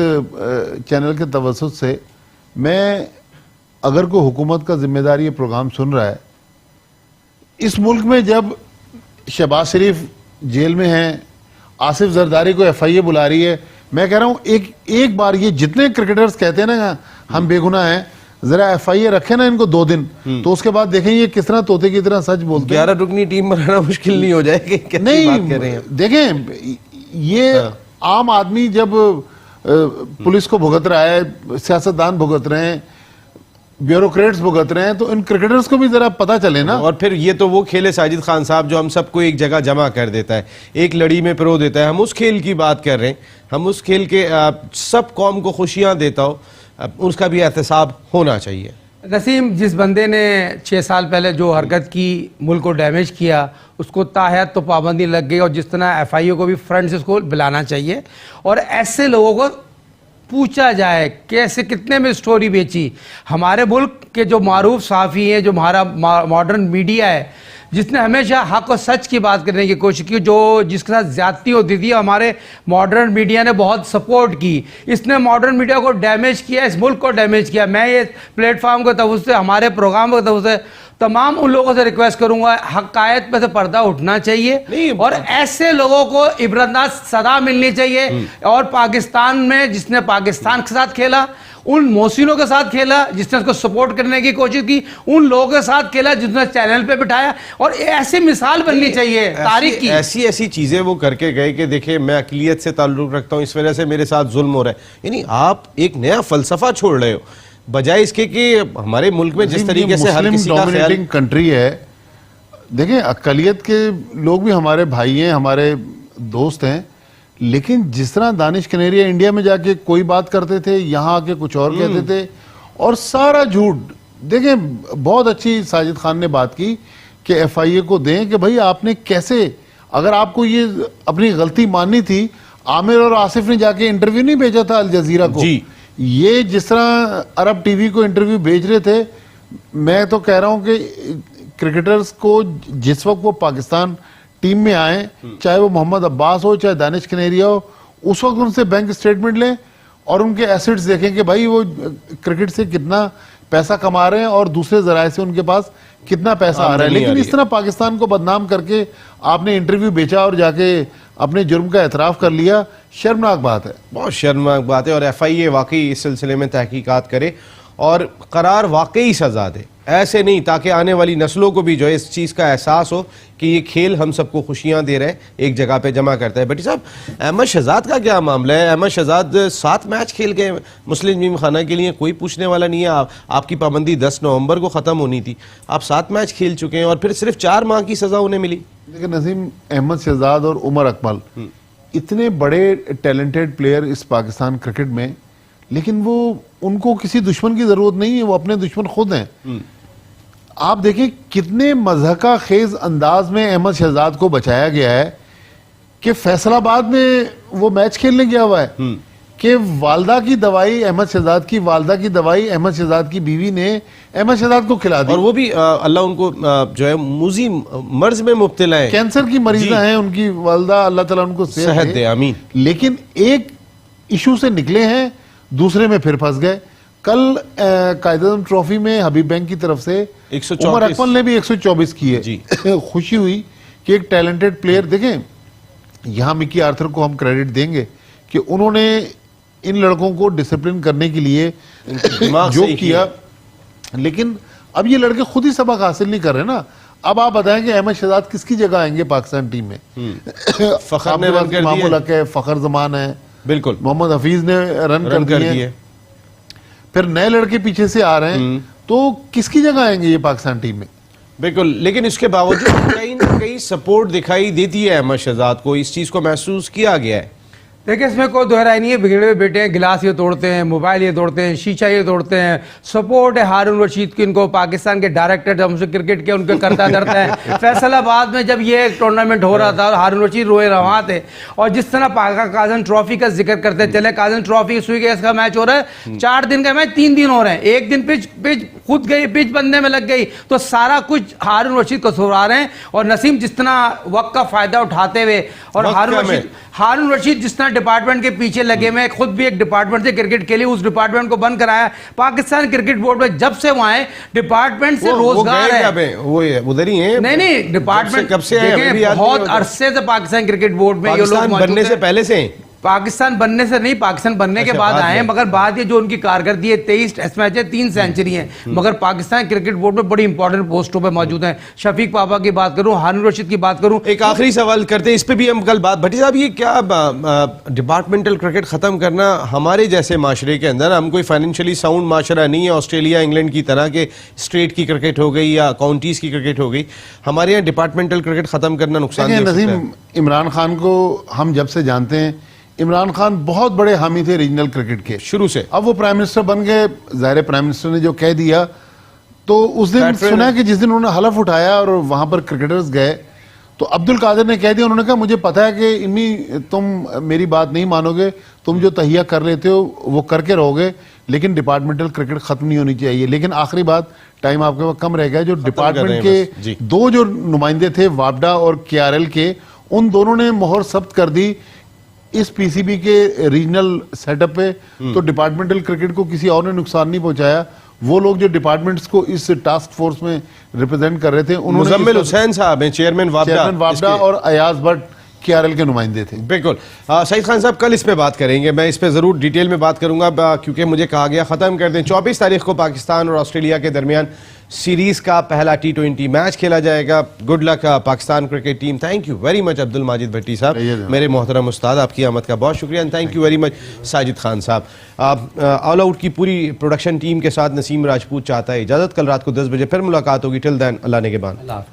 चैनल के तवज्जुह से, मैं अगर कोई हुकूमत का जिम्मेदार ये प्रोग्राम सुन रहा है, इस मुल्क में जब शहबाज शरीफ जेल में हैं, आसिफ जरदारी को एफआईए बुला रही है, मैं कह रहा हूं एक बार ये जितने क्रिकेटर्स कहते हैं ना हम बेगुनाह हैं, जरा एफआईए रखे ना इनको 2 दिन, तो उसके बाद देखें ये किस तरह तोते की तरह सच बोलते हैं। 11 रुकनी टीम बनाना मुश्किल नहीं हो जाएगी? नहीं, बात कर रहे हैं। देखें ये आम आदमी जब पुलिस को भुगत रहा है, सियासतदान भुगत रहे हैं, ब्यूरोक्रेट्स भुगत रहे हैं, तो इन क्रिकेटर्स को भी जरा पता चले ना। और फिर ये तो वो खेल है साजिद खान साहब जो हम सबको एक जगह जमा कर देता है, एक लड़ी में पिरो देता है। हम उस खेल की बात कर रहे हैं, हम उस खेल के सब कौम को खुशियां देता हो, उसका भी एहतसाब होना चाहिए। नसीम, जिस बंदे ने 6 साल पहले जो हरकत की, मुल्क को डैमेज किया, उसको ताहयात तो पाबंदी लग गई और जिस तरह एफआईए को भी फ्रंट से उसको बुलाना चाहिए और ऐसे लोगों को पूछा जाए कैसे, कितने में स्टोरी बेची। हमारे मुल्क के जो मारूफ साफ़ी हैं, जो हमारा मॉडर्न मीडिया है, जिसने हमेशा हक और सच की बात करने की कोशिश की, जो जिसके साथ ज्यादती होती थी, हमारे मॉडर्न मीडिया ने बहुत सपोर्ट की। इसने मॉडर्न मीडिया को डैमेज किया, इस मुल्क को डैमेज किया। मैं ये प्लेटफार्म के तवज्जुह से, हमारे प्रोग्राम के तवज्जुह से तमाम उन लोगों से रिक्वेस्ट करूंगा, हकायत पे से पर्दा उठना चाहिए और ऐसे लोगों को इबरतनाक सजा मिलनी चाहिए। और पाकिस्तान में जिसने पाकिस्तान के साथ खेला, उन मोहसिनों के साथ खेला जिसने उसको सपोर्ट करने की कोशिश की, उन लोगों के साथ खेला जिसने चैनल पे बिठाया, और ऐसी मिसाल बननी चाहिए तारीख की। ऐसी चीजें वो करके गए कि देखिए मैं अकलियत से ताल्लुक रखता हूँ, इस वजह से मेरे साथ जुल्म हो रहा है। यानी आप एक नया फलसफा छोड़ रहे हो, बजाय इसके कि हमारे मुल्क में जिस तरीके से हर किसी का ख्याल। कंट्री है, देखें अकलियत के लोग भी हमारे भाई हैं, हमारे दोस्त हैं, लेकिन जिस तरह दानिश कनेरिया इंडिया में जाके कोई बात करते थे, यहाँ आके कुछ और कहते थे और सारा झूठ। देखें बहुत अच्छी साजिद खान ने बात की कि एफआईए को दें कि भाई आपने कैसे, अगर आपको ये अपनी गलती माननी थी, आमिर और आसिफ ने जाके इंटरव्यू नहीं भेजा था अल जजीरा को जी। ये जिस तरह अरब टीवी को इंटरव्यू भेज रहे थे, मैं तो कह रहा हूं कि क्रिकेटर्स को जिस वक्त वो पाकिस्तान टीम में आए, चाहे वो मोहम्मद अब्बास हो, चाहे दानिश कनेरिया हो, उस वक्त उनसे बैंक स्टेटमेंट लें और उनके एसेट्स देखें कि भाई वो क्रिकेट से कितना पैसा कमा रहे हैं और दूसरे जराए से उनके पास कितना पैसा आ रहा है, आमदनी आ लेकिन रही इस तरह पाकिस्तान को बदनाम करके आपने इंटरव्यू बेचा और जाके अपने जुर्म का एतराफ कर लिया, शर्मनाक बात है। बहुत शर्मनाक बात है। और FIA वाकई इस सिलसिले में तहकीकात करे और करार वाकई सजा दे, ऐसे नहीं, ताकि आने वाली नस्लों को भी जो है इस चीज़ का एहसास हो कि ये खेल हम सबको खुशियां दे रहे हैं, एक जगह पे जमा करता है। भट्टी साहब, अहमद शहजाद का क्या मामला है? अहमद शहजाद 7 मैच खेल के मुस्लिम जिम खाना के लिए, कोई पूछने वाला नहीं है। आपकी पाबंदी 10 नवंबर को ख़त्म होनी थी, आप 7 मैच खेल चुके हैं और फिर सिर्फ 4 माह की सज़ा उन्हें मिली। देखिए नसीम, अहमद शहजाद और उमर अकमल इतने बड़े टैलेंटेड प्लेयर इस पाकिस्तान क्रिकेट में, लेकिन वो उनको किसी दुश्मन की जरूरत नहीं है, वो अपने दुश्मन खुद हैं। आप देखें कितने मज़हका खेज अंदाज में अहमद शहजाद को बचाया गया है कि फैसलाबाद में वो मैच खेलने गया हुआ है कि वालदा की दवाई, अहमद शहजाद की वालदा की दवाई अहमद शहजाद की बीवी ने अहमद शहजाद को खिला दी, और वो भी अल्लाह उनको जो है मूजी मर्ज में मुब्तला है, कैंसर की मरीजा हैं उनकी वालदा, अल्लाह ताला उनको सेहत दे, आमीन। लेकिन एक इशू से निकले हैं, दूसरे में फिर फंस गए। कल कायद-ए-आज़म ट्रॉफी में हबीब बैंक की तरफ से 124 उमर अकमल ने भी 124 की है जी। खुशी हुई कि एक टैलेंटेड प्लेयर, देखें यहां मिकी आर्थर को हम क्रेडिट देंगे कि उन्होंने इन लड़कों को डिसिप्लिन करने के लिए दिमाग जो से ही किया, लेकिन अब ये लड़के खुद ही सबक हासिल नहीं कर रहे ना। अब आप बताएं कि अहमद शहजाद किसकी जगह आएंगे पाकिस्तान टीम में? फखर ने रन कर मामूल दिए, हक है, फखर जमान है, बिल्कुल मोहम्मद हफीज ने रन रन कर दिए, फिर नए लड़के पीछे से आ रहे हैं, तो किसकी जगह आएंगे ये पाकिस्तान टीम में? बिल्कुल। लेकिन इसके बावजूद कहीं ना कहीं सपोर्ट दिखाई देती है अहमद शहजाद को, इस चीज को महसूस किया गया है। देखिए इसमें कोई दोहराई नहीं है, बिगड़े हुए बेटे हैं, गिलास ये तोड़ते हैं, मोबाइल ये तोड़ते हैं, शीशा ये तोड़ते हैं। सपोर्ट है हारून रशीद की, इनको पाकिस्तान के डायरेक्टर जब हमसे क्रिकेट के उनके करता धरता है। फैसलाबाद में जब ये टूर्नामेंट हो रहा था और हारून रशीद रोए रवा थे, और जिस तरह काजन ट्रॉफी का जिक्र करते चले, काजन ट्रॉफी स्वीगेस का मैच हो रहा है, 4 दिन का मैच 3 दिन हो रहे हैं, एक दिन पिच खुद गई, पिच बनने में लग गई, तो सारा कुछ हारून रशीद को सुरा रहे हैं। और नसीम जिस तरह वक्त का फायदा उठाते हुए, और हारून रशीद जिस तरह डिपार्टमेंट के पीछे लगे हुए, खुद भी एक डिपार्टमेंट से क्रिकेट के लिए, उस डिपार्टमेंट को बंद कराया। पाकिस्तान क्रिकेट बोर्ड में जब से वहां है, डिपार्टमेंट से रोजगार है, वो उधर ही है। नहीं डिपार्टमेंट कब से है? बहुत अरसे से पाकिस्तान क्रिकेट बोर्ड में ये लोग बनने से पहले से, पाकिस्तान बनने से नहीं, पाकिस्तान बनने के बाद आए हैं, मगर बात ये जो उनकी कारकर्दगी है, 23 टेस्ट मैच है, 3 सेंचुरी है, मगर पाकिस्तान क्रिकेट बोर्ड में बड़ी इंपॉर्टेंट पोस्टों पे मौजूद हैं। शफीक पापा की बात करूं, हारून रशीद की बात करूं। एक आखिरी सवाल करते हैं, इस पे भी हम कल बात, भट्टी साहब ये क्या डिपार्टमेंटल क्रिकेट खत्म करना हमारे जैसे माशरे के अंदर, हम कोई फाइनेंशियली साउंड माशरा नहीं है, ऑस्ट्रेलिया इंग्लैंड की तरह के स्टेट की क्रिकेट हो गई या काउंटीज की क्रिकेट हो गई, हमारे यहाँ डिपार्टमेंटल क्रिकेट खत्म करना नुकसान है। नसीम, इमरान खान को हम जब से जानते हैं, इमरान खान बहुत बड़े हामी थे रीजनल क्रिकेट के शुरू से। अब वो प्राइम मिनिस्टर बन गए, ज़ाहिर प्राइम मिनिस्टर ने जो कह दिया, तो उस दिन सुना कि जिस दिन उन्होंने हलफ उठाया और वहां पर क्रिकेटर्स गए, तो अब्दुल कादिर ने कह दिया, उन्होंने कहा मुझे पता है कि इम्मी तुम मेरी बात नहीं मानोगे, तुम जो तहिया कर लेते हो वो करके रहोगे, लेकिन डिपार्टमेंटल क्रिकेट खत्म नहीं होनी चाहिए। लेकिन आखिरी बात, टाइम आपके पास कम रह गया, जो डिपार्टमेंट के 2 जो नुमाइंदे थे वापडा और KRL के, उन दोनों ने मोहर सब्त कर दी इस PCB के रीजनल सेटअप पे, तो डिपार्टमेंटल क्रिकेट को किसी और ने नुकसान नहीं पहुंचाया। वो लोग जो डिपार्टमेंट्स को इस टास्क फोर्स में रिप्रेजेंट कर रहे थे, उन्होंने मुजम्मिल हुसैन साहब हैं, चेयरमैन वापडा और अयाज भट्ट KRL के नुमाइंदे थे। बिल्कुल। सईद खान साहब कल इस पे बात करेंगे, मैं इस पे जरूर डिटेल में बात करूंगा, क्योंकि मुझे कहा गया खत्म कर दें। 24 तारीख को पाकिस्तान और ऑस्ट्रेलिया के दरमियान सीरीज का पहला T20 मैच खेला जाएगा। Good luck Pakistan cricket team. Thank you very much Abdul Majid Bhatti साहब, मेरे मोहतरम उस्ताद, आपकी आमद का बहुत शुक्रिया। Thank you very much Sajid Khan साहब। ऑल आउट की पूरी प्रोडक्शन टीम के साथ नसीम राजपूत चाहता है इजाजत। कल रात को 10 बजे फिर मुलाकात होगी। टिल देन अल्लाह ने के बाद।